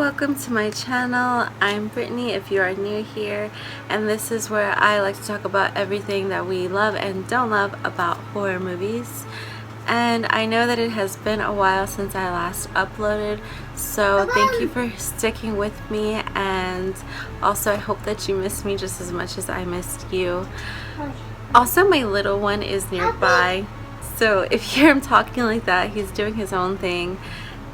welcome to my channel. I'm Brittany if you are new here, and this is where I like to talk about everything that we love and don't love about horror movies. And I know that it has been a while since I last uploaded, so thank you for sticking with me, and also I hope that you missed me just as much as I missed you. Also, my little one is nearby, so if you hear him talking like that, he's doing his own thing.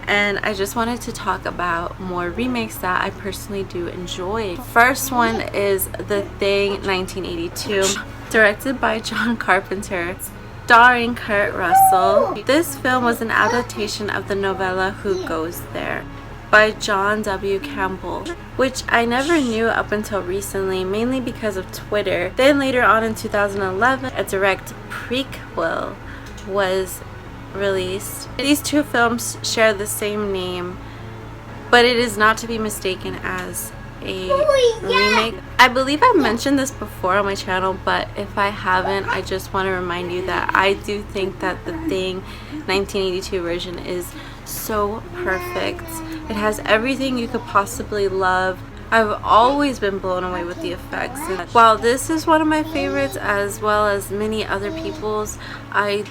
And I just wanted to talk about more remakes that I personally do enjoy. First one is The Thing 1982, directed by John Carpenter, starring Kurt Russell. This film was an adaptation of the novella Who Goes There by John W. Campbell, which I never knew up until recently, mainly because of Twitter. Then later on in 2011, a direct prequel was released. These two films share the same name, but it is not to be mistaken as a remake. I believe I've mentioned this before on my channel, but if I haven't, I just want to remind you that I do think that the Thing 1982 version is so perfect. It has everything you could possibly love. I've always been blown away with the effects. And while this is one of my favorites, as well as many other people's, I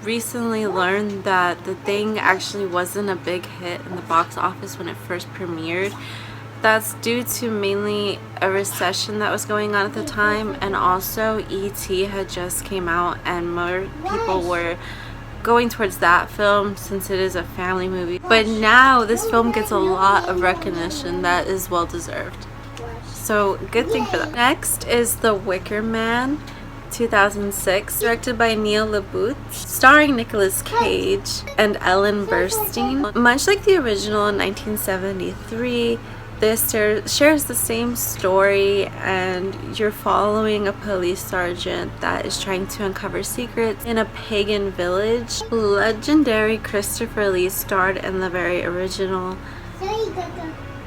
recently learned that The Thing actually wasn't a big hit in the box office when it first premiered. That's due to mainly a recession that was going on at the time, and also E.T. had just came out and more people were going towards that film since it is a family movie. But now this film gets a lot of recognition that is well deserved, so good thing for that. Next is The Wicker Man 2006, directed by Neil LaBute, starring Nicolas Cage and Ellen Burstyn. Much like the original in 1973, this shares the same story, and you're following a police sergeant that is trying to uncover secrets in a pagan village. Legendary Christopher Lee starred in the very original,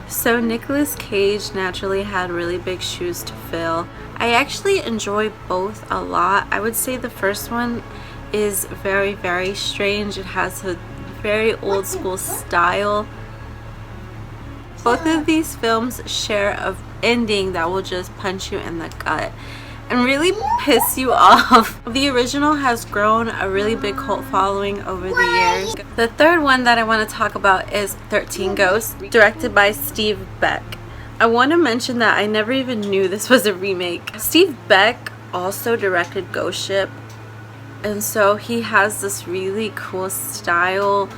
so Nicolas Cage naturally had really big shoes to fill. I actually enjoy both a lot. I would say the first one is very strange. It has a very old school style. Both of these films share an ending that will just punch you in the gut and really piss you off. The original has grown a really big cult following over the years. The third one that I want to talk about is 13 Ghosts, directed by Steve Beck. I want to mention that I never even knew this was a remake. Steve Beck also directed Ghost Ship, and so he has this really cool style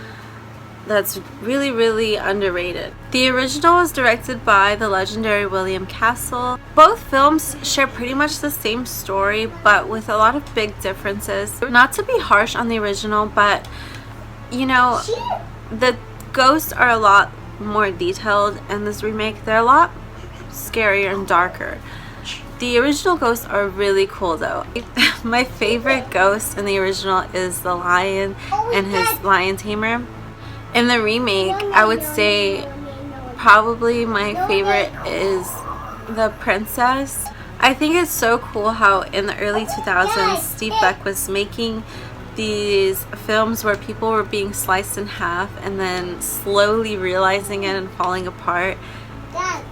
that's really underrated. The original was directed by the legendary William Castle. Both films share pretty much the same story, but with a lot of big differences. Not to be harsh on the original, but you know, the ghosts are a lot more detailed in this remake. They're a lot scarier and darker. The original ghosts are really cool though. My favorite ghost in the original is the lion and his lion tamer. In the remake, I would say probably my favorite is the princess. I think it's so cool how in the early 2000s Steve Beck was making these films where people were being sliced in half and then slowly realizing it and falling apart.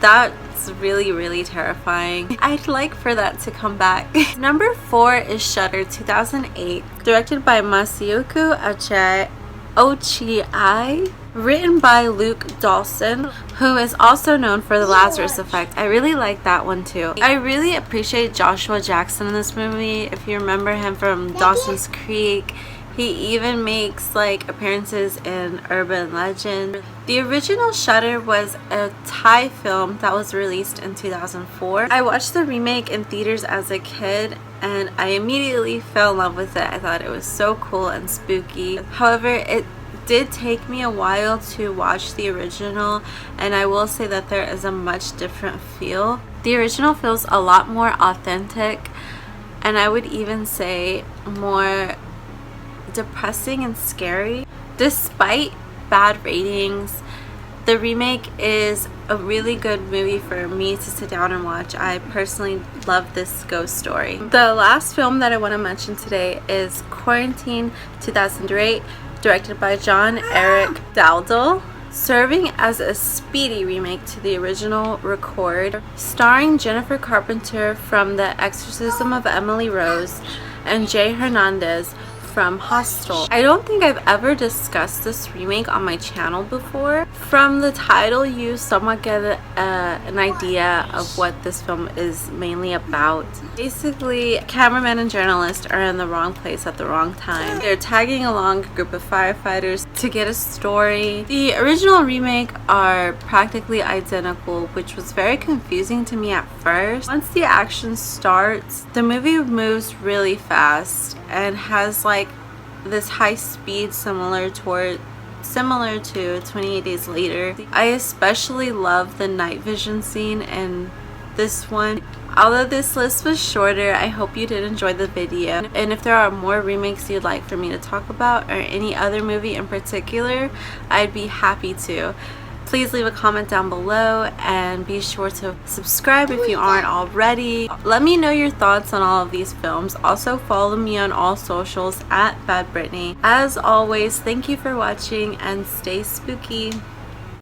That's really terrifying. I'd like for that to come back. Number 4 is Shutter 2008, directed by Masayuki Ochiai, written by Luke Dawson, who is also known for The Lazarus Effect. I really like that one too. I really appreciate Joshua Jackson in this movie. If you remember him from Dawson's Creek, he even makes like appearances in Urban Legend. The original Shutter was a Thai film that was released in 2004. I watched the remake in theaters as a kid, and I immediately fell in love with it. I thought it was so cool and spooky. However, it did take me a while to watch the original, and I will say that there is a much different feel. The original feels a lot more authentic, and I would even say more depressing and scary. Despite bad ratings, the remake is a really good movie for me to sit down and watch. I personally love this ghost story. The last film that I want to mention today is Quarantine 2008, directed by John Eric Dowdle. serving as a speedy remake to the original record, starring Jennifer Carpenter from The Exorcism of Emily Rose and Jay Hernandez from Hostel. I don't think I've ever discussed this remake on my channel before. From the title, you somewhat get an idea of what this film is mainly about. Basically, cameraman and journalist are in the wrong place at the wrong time. They're tagging along a group of firefighters to get a story. The original and remake are practically identical, which was very confusing to me at first. Once the action starts, the movie moves really fast and has like this high speed similar to 28 Days Later. I especially love the night vision scene in this one. Although this list was shorter, I hope you did enjoy the video. And if there are more remakes you'd like for me to talk about, or any other movie in particular, I'd be happy to. Please leave a comment down below and be sure to subscribe if you aren't already. Let me know your thoughts on all of these films. Also follow me on all socials at Bad Brittany. As always, thank you for watching and stay spooky.